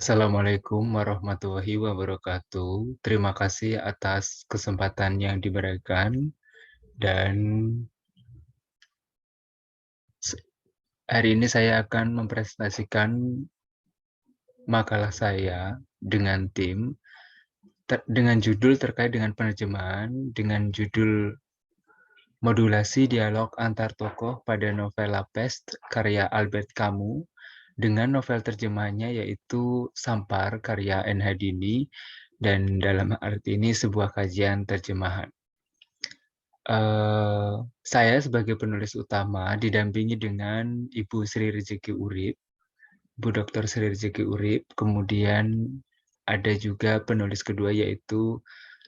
Assalamualaikum warahmatullahi wabarakatuh. Terima kasih atas kesempatan yang diberikan dan se- hari ini saya akan mempresentasikan makalah saya dengan dengan judul terkait dengan penerjemahan dengan judul Modulasi Dialog Antar Tokoh pada Novela Pest karya Albert Camus dengan novel terjemahannya yaitu Sampar karya N. Hadini dan dalam arti ini sebuah kajian terjemahan. Saya sebagai penulis utama didampingi dengan Ibu Sri Rezeki Urip, Bu Dr. Sri Rezeki Urip, kemudian ada juga penulis kedua yaitu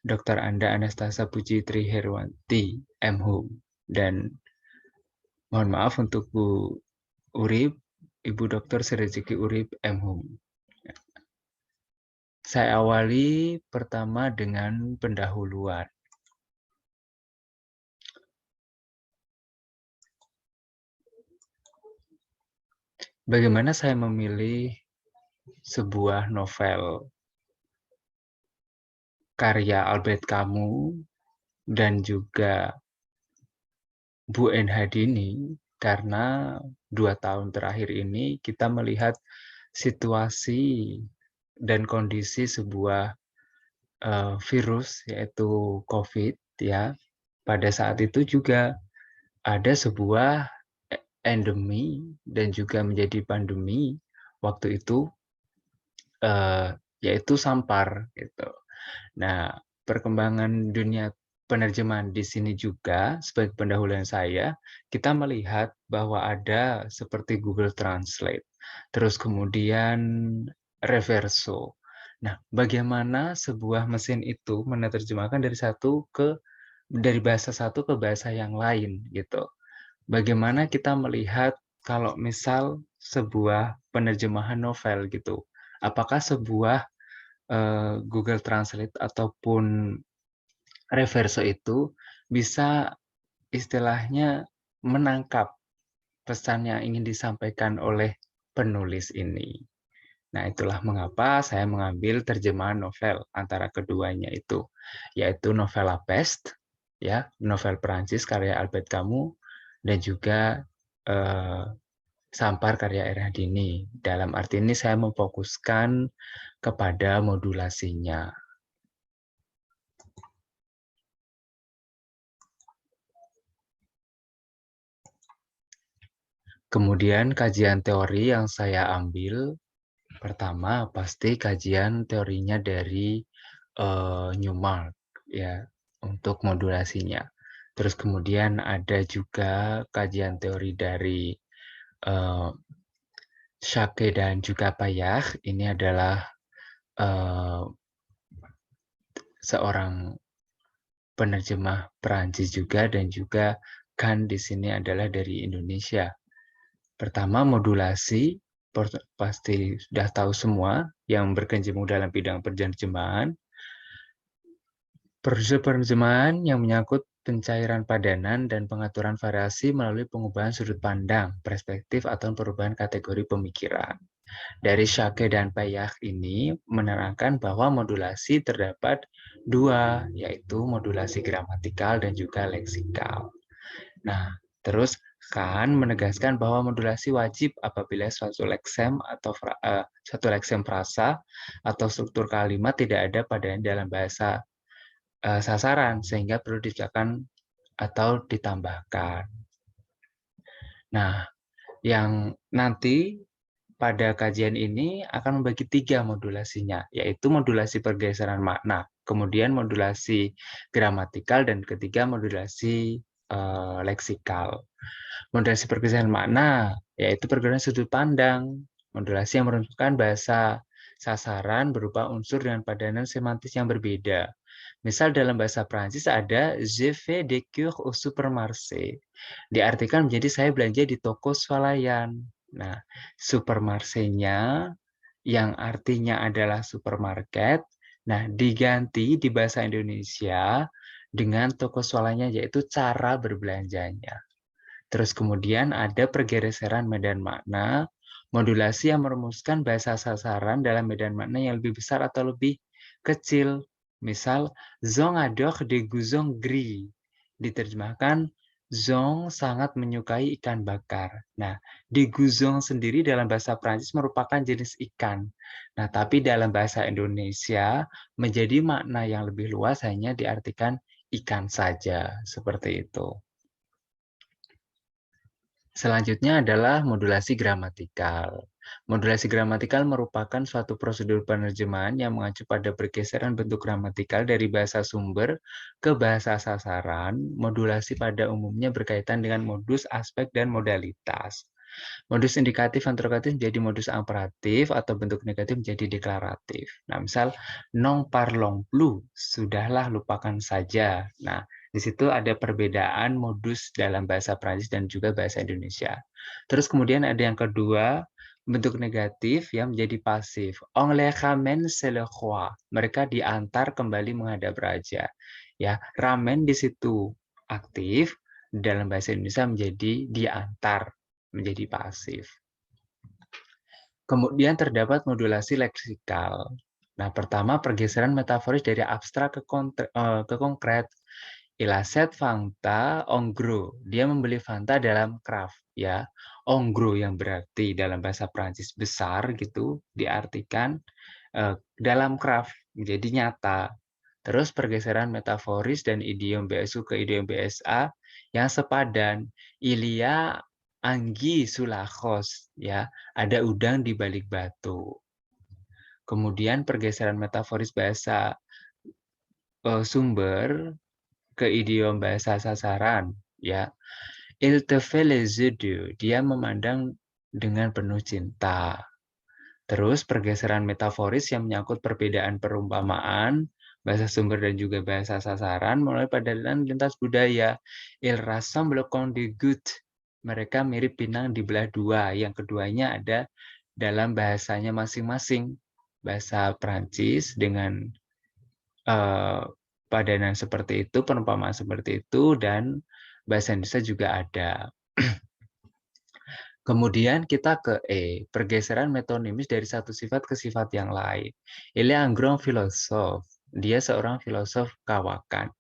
Dr. Anda Anastasa Puji Triherwanti, MHum. Dan mohon maaf untuk Bu Urip, Ibu Dr. Sri Rezeki Urip, MHum. Saya awali pertama dengan pendahuluan. Bagaimana saya memilih sebuah novel karya Albert Camus dan juga Bu N. Hadini karena 2 tahun terakhir ini kita melihat situasi dan kondisi sebuah virus yaitu COVID ya. Pada saat itu juga ada sebuah endemi dan juga menjadi pandemi waktu itu yaitu Sampar gitu. Nah, perkembangan dunia penerjemahan di sini juga sebagai pendahuluan saya, kita melihat bahwa ada seperti Google Translate, terus kemudian Reverso. Nah, bagaimana sebuah mesin itu menerjemahkan dari bahasa satu ke bahasa yang lain gitu. Bagaimana kita melihat kalau misal sebuah penerjemahan novel gitu, apakah sebuah Google Translate ataupun Reverso itu bisa istilahnya menangkap pesan yang ingin disampaikan oleh penulis ini. Nah, itulah mengapa saya mengambil terjemahan novel antara keduanya itu, yaitu novela Peste, ya, novel Perancis karya Albert Camus, dan juga eh, Sampar karya R. Hadini. Dalam arti ini saya memfokuskan kepada modulasinya. Kemudian kajian teori yang saya ambil, pertama pasti kajian teorinya dari Newmark ya untuk modulasinya. Terus kemudian ada juga kajian teori dari uh, Shake dan juga Payah. Ini adalah uh, seorang penerjemah Perancis juga dan juga kan di sini adalah dari Indonesia. Pertama, modulasi, pasti sudah tahu semua yang berkecimpung dalam bidang penerjemahan. Proses penerjemahan yang menyangkut pencairan padanan dan pengaturan variasi melalui pengubahan sudut pandang, perspektif, atau perubahan kategori pemikiran. Dari Shake dan Payah ini menerangkan bahwa modulasi terdapat dua, yaitu modulasi gramatikal dan juga leksikal. Nah, terus kan menegaskan bahwa modulasi wajib apabila suatu leksem frasa atau struktur kalimat tidak ada pada dalam bahasa sasaran sehingga perlu diciptakan atau ditambahkan. Nah, yang nanti pada kajian ini akan membagi 3 modulasinya, yaitu modulasi pergeseran makna, kemudian modulasi gramatikal, dan ketiga modulasi leksikal. Modulasi pergeseran makna, yaitu pergeseran sudut pandang, modulasi yang menentukan bahasa sasaran berupa unsur dengan padanan semantis yang berbeda. Misal dalam bahasa Prancis ada Je fais des cours au supermarché. Diartikan menjadi saya belanja di toko swalayan. Nah, supermarché-nya yang artinya adalah supermarket, nah diganti di bahasa Indonesia dengan toko swalayan yaitu cara berbelanjanya. Terus kemudian ada pergeseran medan makna, Modulasi yang merumuskan bahasa sasaran dalam medan makna yang lebih besar atau lebih kecil. Misal, Zong adore des gousons gris. Diterjemahkan, Zong sangat menyukai ikan bakar. Nah, des gousons sendiri dalam bahasa Prancis merupakan jenis ikan. Nah, tapi dalam bahasa Indonesia menjadi makna yang lebih luas hanya diartikan ikan saja, seperti itu. Selanjutnya adalah modulasi gramatikal. Modulasi gramatikal merupakan suatu prosedur penerjemahan yang mengacu pada pergeseran bentuk gramatikal dari bahasa sumber ke bahasa sasaran. Modulasi pada umumnya berkaitan dengan modus, aspek, dan modalitas. Modus indikatif interrogatif menjadi modus imperatif atau bentuk negatif menjadi deklaratif. Nah, misal non parlons plus, sudahlah lupakan saja. Nah, di situ ada perbedaan modus dalam bahasa Prancis dan juga bahasa Indonesia. Terus kemudian ada yang kedua, bentuk negatif yang menjadi pasif. On les ramène chez le roi. Mereka diantar kembali menghadap raja. Ya, ramen di situ aktif, dalam bahasa Indonesia menjadi diantar, menjadi pasif. Kemudian terdapat modulasi leksikal. Nah, pertama pergeseran metaforis dari abstrak ke konkret. Il achète Fanta en gros. Dia membeli Fanta dalam craft, ya. En gros yang berarti dalam bahasa Prancis besar gitu, diartikan dalam craft menjadi nyata. Terus pergeseran metaforis dan idiom BSU ke idiom BSA yang sepadan. Ilia Anggi Sulakos, ya, ada udang di balik batu. Kemudian pergeseran metaforis bahasa sumber ke idiom bahasa sasaran, ya. Il te fait les yeux, dia memandang dengan penuh cinta. Terus pergeseran metaforis yang menyangkut perbedaan perumpamaan, bahasa sumber dan juga bahasa sasaran melalui padanan lintas budaya. Il rassemble le compte de goutte. Mereka mirip pinang dibelah dua. Yang keduanya ada dalam bahasanya masing-masing. Bahasa Prancis dengan padanan seperti itu, perumpamaan seperti itu, dan bahasa Indonesia juga ada. Kemudian kita ke E, pergeseran metonimis dari satu sifat ke sifat yang lain. Il est un grand philosophe. Dia seorang filosof kawakan.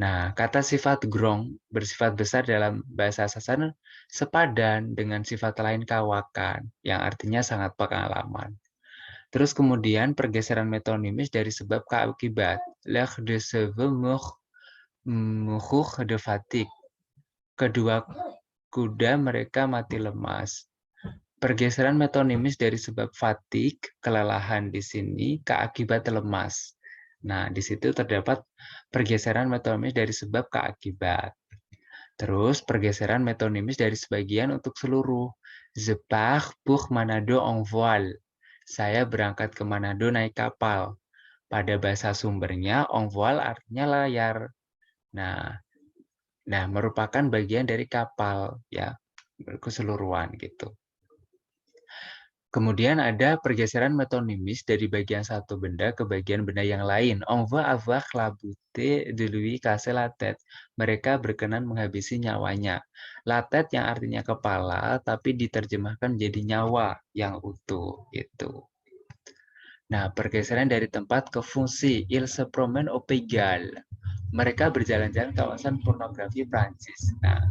Nah, kata sifat grand bersifat besar dalam bahasa sasaran sepadan dengan sifat lain kawakan, yang artinya sangat pengalaman. Terus kemudian pergeseran metonimis dari sebab ke akibat. L'air de cheveux mourir de fatigue. Kedua kuda mereka mati lemas. Pergeseran metonimis dari sebab fatigue, kelelahan di sini, ke akibat lemas. Nah, di situ terdapat pergeseran metonimis dari sebab ke akibat. Terus pergeseran metonimis dari sebagian untuk seluruh. Je pars pour Manado en voile. Saya berangkat ke Manado naik kapal. Pada bahasa sumbernya, en voile artinya layar. Nah, merupakan bagian dari kapal, ya, keseluruhan gitu. Kemudian ada pergeseran metonimis dari bagian satu benda ke bagian benda yang lain. On va avoir la beauté de lui casser la tête. Mereka berkenan menghabisi nyawanya. La tête yang artinya kepala, tapi diterjemahkan menjadi nyawa yang utuh. Gitu. Nah, pergeseran dari tempat ke fungsi. Il se promène au Pays Galles. Mereka berjalan-jalan kawasan pornografi Prancis. Nah,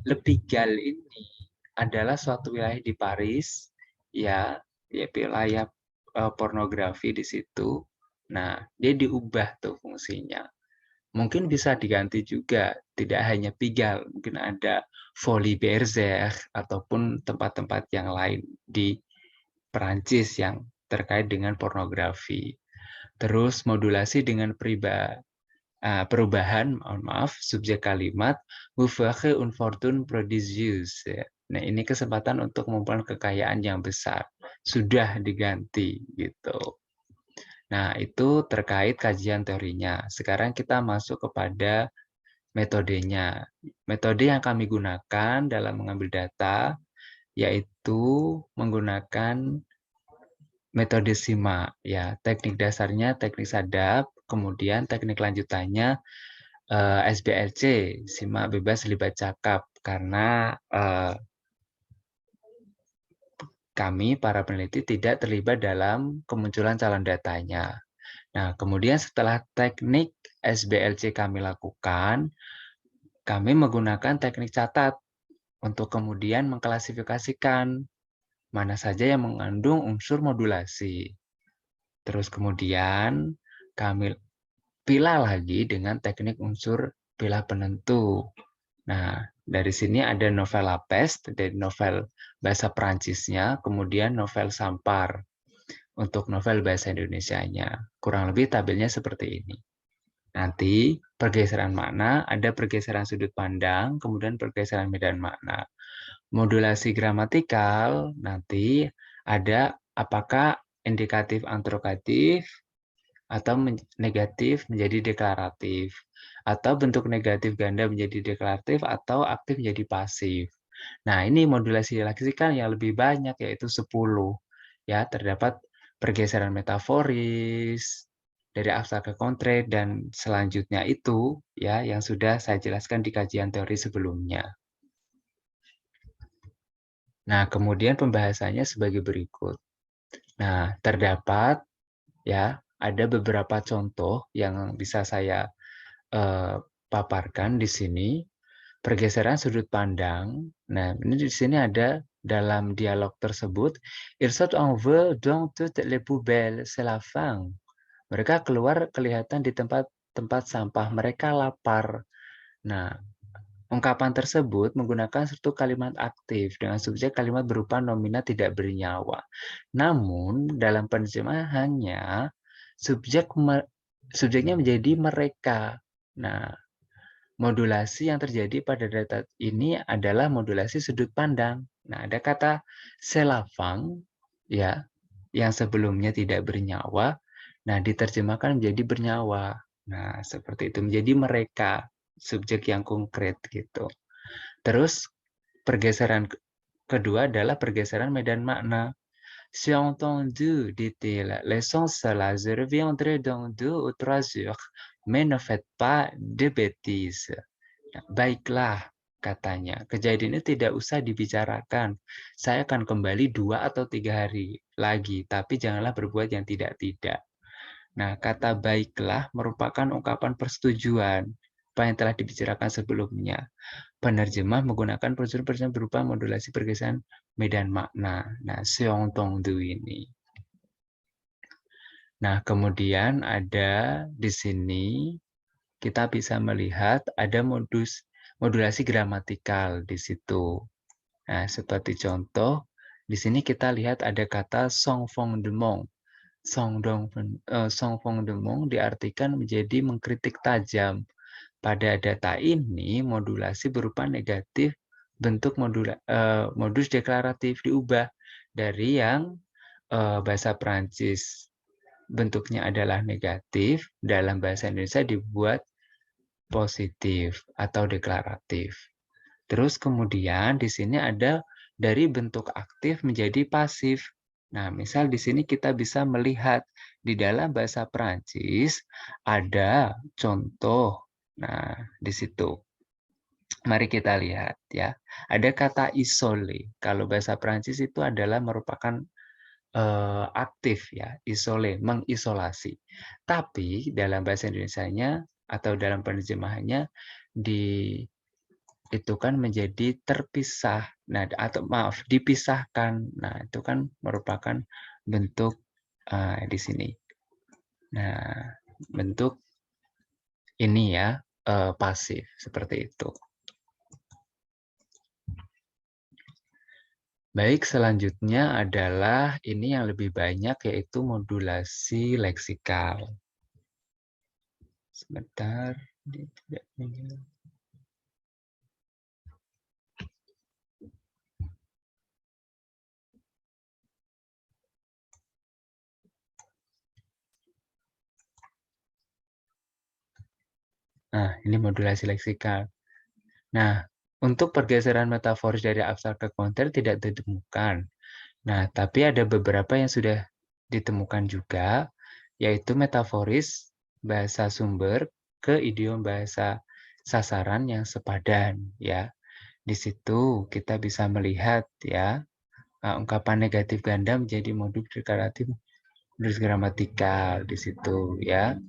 Le Pays Galles ini adalah suatu wilayah di Paris, ya, wilayah pornografi di situ. Nah, dia diubah tuh fungsinya. Mungkin bisa diganti juga, tidak hanya Pigalle, mungkin ada Folie Bergère ataupun tempat-tempat yang lain di Perancis yang terkait dengan pornografi. Terus modulasi dengan perubahan, subjek kalimat, vous ferez une fortune prodigieuse. Nah, ini kesempatan untuk mengumpulkan kekayaan yang besar. Sudah diganti, gitu. Nah, itu terkait kajian teorinya. Sekarang kita masuk kepada metodenya. Metode yang kami gunakan dalam mengambil data, yaitu menggunakan metode SIMA. Ya, teknik dasarnya teknik sadap, kemudian teknik lanjutannya SBLC, simak bebas libat cakap, karena kami, para peneliti, tidak terlibat dalam kemunculan calon datanya. Nah, kemudian setelah teknik SBLC kami lakukan, kami menggunakan teknik catat untuk kemudian mengklasifikasikan mana saja yang mengandung unsur modulasi. Terus kemudian kami pilah lagi dengan teknik unsur pilah penentu. Nah, dari sini ada novel Lapes, dari novel bahasa Perancisnya, kemudian novel Sampar untuk novel bahasa Indonesianya. Kurang lebih tabelnya seperti ini. Nanti pergeseran makna, ada pergeseran sudut pandang, kemudian pergeseran medan makna. Modulasi gramatikal, nanti ada apakah indikatif antrogatif, atau negatif menjadi deklaratif, atau bentuk negatif ganda menjadi deklaratif, atau aktif menjadi pasif. Nah, ini modulasi leksikal yang lebih banyak, yaitu 10. Ya, terdapat pergeseran metaforis, dari abstrak ke konkret, dan selanjutnya itu ya yang sudah saya jelaskan di kajian teori sebelumnya. Nah, kemudian pembahasannya sebagai berikut. Nah, terdapat ya ada beberapa contoh yang bisa saya paparkan di sini. Pergeseran sudut pandang. Nah, ini di sini ada dalam dialog tersebut, ils sautent en vol dans toutes les poubelles, c'est la faim. Mereka keluar kelihatan di tempat sampah, mereka lapar. Nah, ungkapan tersebut menggunakan satu kalimat aktif dengan subjek kalimat berupa nomina tidak bernyawa. Namun, dalam penerjemahannya, subjeknya menjadi mereka. Nah, modulasi yang terjadi pada data ini adalah modulasi sudut pandang. Nah, ada kata selafang, ya, yang sebelumnya tidak bernyawa, nah diterjemahkan menjadi bernyawa. Nah, seperti itu menjadi mereka, subjek yang konkret gitu. Terus pergeseran kedua adalah pergeseran medan makna. J'ai entendu, dit-il, l'essence cela, je reviendrai dans 2 ou 3 heures, mais ne faites pas de bêtises. Nah, baiklah, katanya, kejadian ini tidak usah dibicarakan. Saya akan kembali 2 atau 3 hari lagi, tapi janganlah berbuat yang tidak-tidak. Nah, kata baiklah merupakan ungkapan persetujuan apa yang telah dibicarakan sebelumnya. Penerjemah menggunakan prosedur berupa modulasi pergeseran medan makna. Nah, seontondu ini. Nah, kemudian ada di sini kita bisa melihat ada modulasi gramatikal di situ. Nah, seperti contoh, di sini kita lihat ada kata songfondemong. Songfondemong diartikan menjadi mengkritik tajam. Pada data ini, modulasi berupa negatif bentuk modus deklaratif diubah dari yang bahasa Prancis bentuknya adalah negatif, dalam bahasa Indonesia dibuat positif atau deklaratif. Terus kemudian di sini ada dari bentuk aktif menjadi pasif. Nah, misal di sini kita bisa melihat di dalam bahasa Perancis ada contoh. Nah, di situ. Mari kita lihat ya. Ada kata isolé. Kalau bahasa Perancis itu adalah merupakan aktif ya, isolé, mengisolasi. Tapi dalam bahasa Indonesianya atau dalam penerjemahannya itu kan menjadi terpisah. Nah, atau maaf, dipisahkan. Nah, itu kan merupakan bentuk di sini. Nah, bentuk ini ya, pasif seperti itu. Baik, selanjutnya adalah ini yang lebih banyak yaitu modulasi leksikal. Sebentar, tidak Nah, ini modulasi leksikal. Nah, untuk pergeseran metaforis dari abstrak ke konkret tidak ditemukan. Nah, tapi ada beberapa yang sudah ditemukan juga, yaitu metaforis bahasa sumber ke idiom bahasa sasaran yang sepadan. Ya, di situ kita bisa melihat ya ungkapan negatif ganda menjadi modus deklaratif, modus gramatikal di situ ya.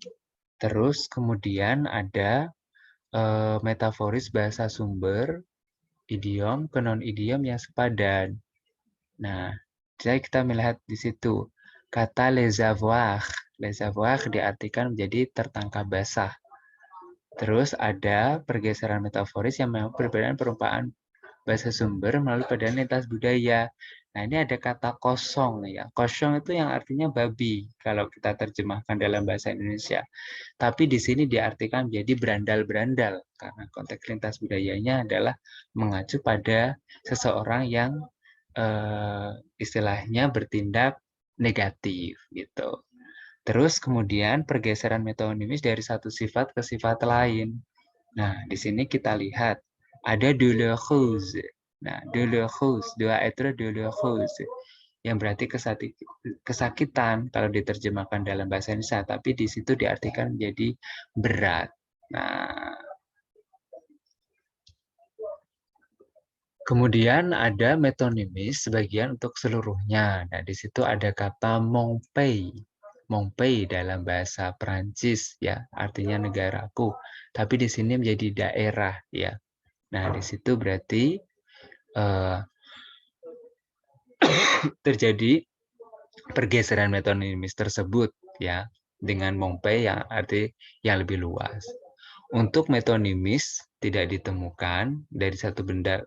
Terus kemudian ada metaforis bahasa sumber, idiom ke non-idiom yang sepadan. Nah, jadi kita melihat di situ kata les avoirs. Les avoirs diartikan menjadi tertangkap basah. Terus ada pergeseran metaforis yang memang perbedaan perumpamaan bahasa sumber melalui perbedaan lintas budaya. Nah, ini ada kata kosong ya. Kosong itu yang artinya babi kalau kita terjemahkan dalam bahasa Indonesia. Tapi di sini diartikan menjadi berandal-berandal karena konteks lintas budayanya adalah mengacu pada seseorang yang istilahnya bertindak negatif gitu. Terus kemudian pergeseran metonimis dari satu sifat ke sifat lain. Nah, di sini kita lihat ada douloureuse. Nah, douloureuse, dua etre douloureuse yang berarti kesakitan kalau diterjemahkan dalam bahasa Indonesia, tapi di situ diartikan menjadi berat. Nah, kemudian ada metonimis sebagian untuk seluruhnya. Nah, di situ ada kata mon pays. Mon pays dalam bahasa Perancis ya, artinya negaraku. Tapi di sini menjadi daerah ya. Nah, di situ berarti terjadi pergeseran metonimis tersebut ya dengan mon pays yang arti yang lebih luas. Untuk metonimis tidak ditemukan dari satu benda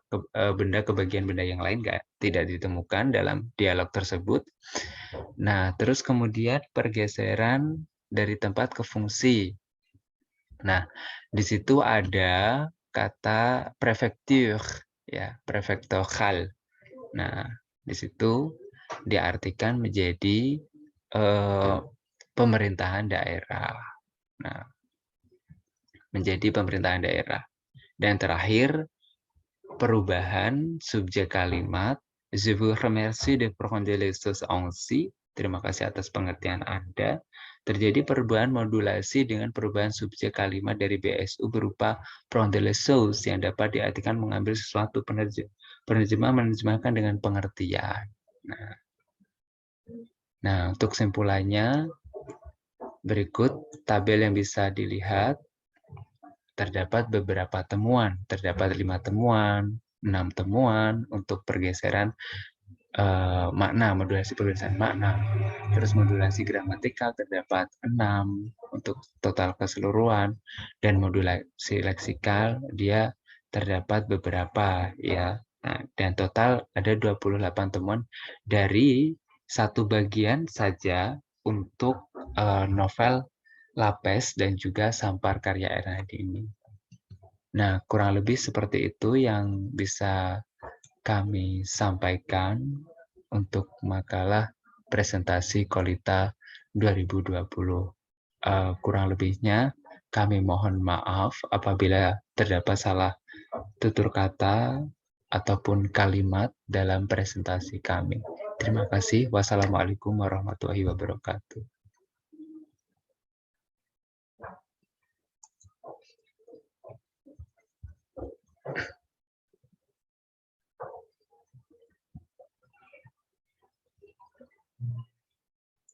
ke bagian benda yang lain, tidak ditemukan dalam dialog tersebut. Nah, terus kemudian pergeseran dari tempat ke fungsi. Nah, di situ ada kata prefektur ya, prefektoral. Nah, di situ diartikan menjadi pemerintahan daerah. Nah, menjadi pemerintahan daerah. Dan terakhir, perubahan subjek kalimat. Je vous remercie de prendre les choses ainsi. Terima kasih atas pengertian Anda. Terjadi perubahan modulasi dengan perubahan subjek kalimat dari BSU berupa prendre les choses yang dapat diartikan mengambil sesuatu. Penerjemah menerjemahkan dengan pengertian. Nah, untuk kesimpulannya, berikut tabel yang bisa dilihat. Terdapat beberapa temuan, terdapat 5 temuan, 6 temuan untuk pergeseran makna, modulasi pergeseran makna. Terus modulasi gramatikal terdapat 6 untuk total keseluruhan, dan modulasi leksikal dia terdapat beberapa ya. Nah, dan total ada 28 temuan dari satu bagian saja untuk novel Lapes dan juga Sampar karya Ernadi ini. Nah, kurang lebih seperti itu yang bisa kami sampaikan untuk makalah presentasi Kolita 2020. Kurang lebihnya kami mohon maaf apabila terdapat salah tutur kata ataupun kalimat dalam presentasi kami. Terima kasih. Wassalamualaikum warahmatullahi wabarakatuh.